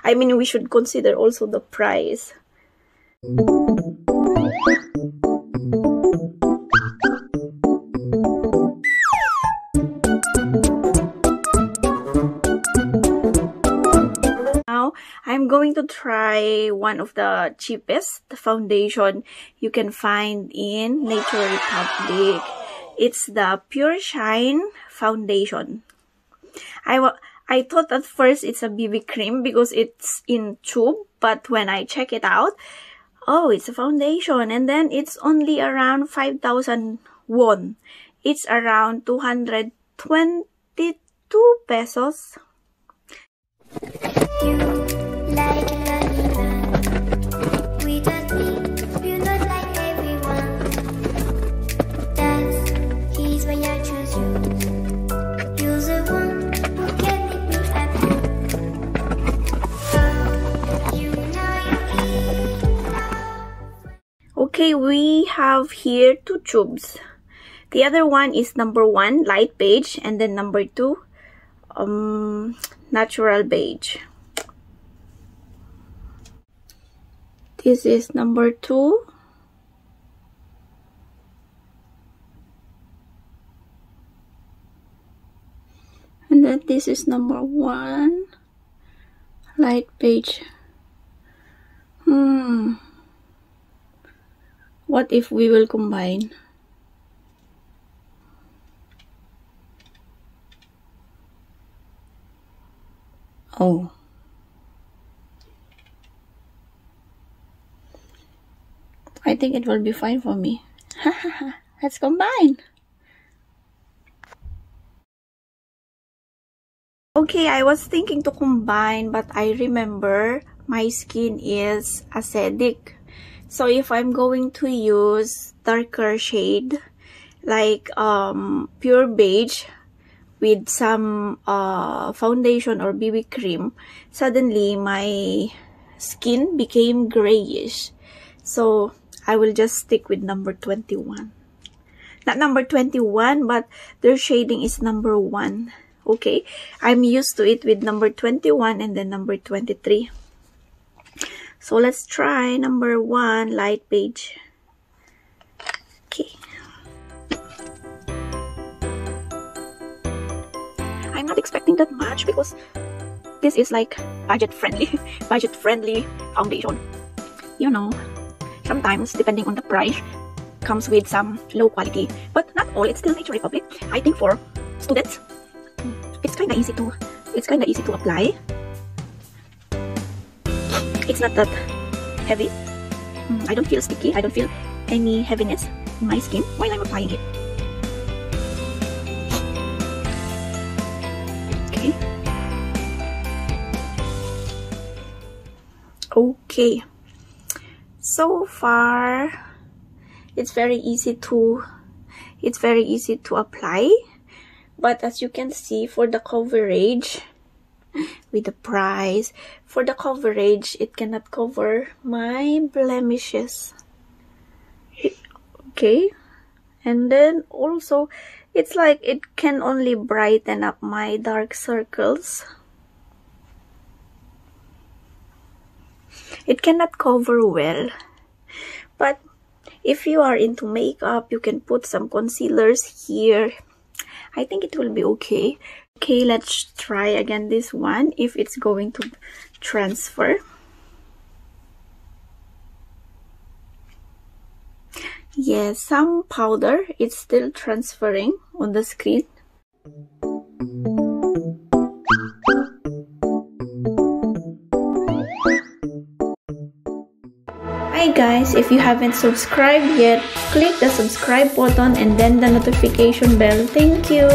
I mean, we should consider also the price. Now, I'm going to try one of the cheapest foundation you can find in Naturerepublic. It's the 퓨어샤인 foundation. I thought at first it's a BB cream because it's in tube, but when I check it out, oh, it's a foundation, and then it's only around 5,000 won. It's around 222 pesos. Okay, we have here 2 tubes. The other one is number 1, light beige, and then number 2, natural beige. This is number 2. And then this is number 1, light beige. What if we will combine? Oh. I think it will be fine for me. Let's combine. Okay, I was thinking to combine, but I remember my skin is acidic. So if I'm going to use darker shade like pure beige with some foundation or BB cream, suddenly my skin became grayish. So I will just stick with number 21. Not number 21, but their shading is number 1. Okay, I'm used to it with number 21 and then number 23. So let's try number 1, light beige. Okay. I'm not expecting that much because this is like budget-friendly foundation. You know, sometimes depending on the price, comes with some low quality. But not all, it's still Naturerepublic. I think for students, it's kinda easy to apply. It's not that heavy. I don't feel sticky. I don't feel any heaviness in my skin while I'm applying it. Okay. Okay. So far, it's very easy to apply. But as you can see, for the coverage, with the price, for the coverage, it cannot cover my blemishes. Okay, and then also it's like it can only brighten up my dark circles. It cannot cover well, but if you are into makeup, you can put some concealers here. I think it will be okay. Okay, let's try again this one, if it's going to transfer. Yes, some powder, it's still transferring on the screen. Hi guys, if you haven't subscribed yet, click the subscribe button and then the notification bell. Thank you.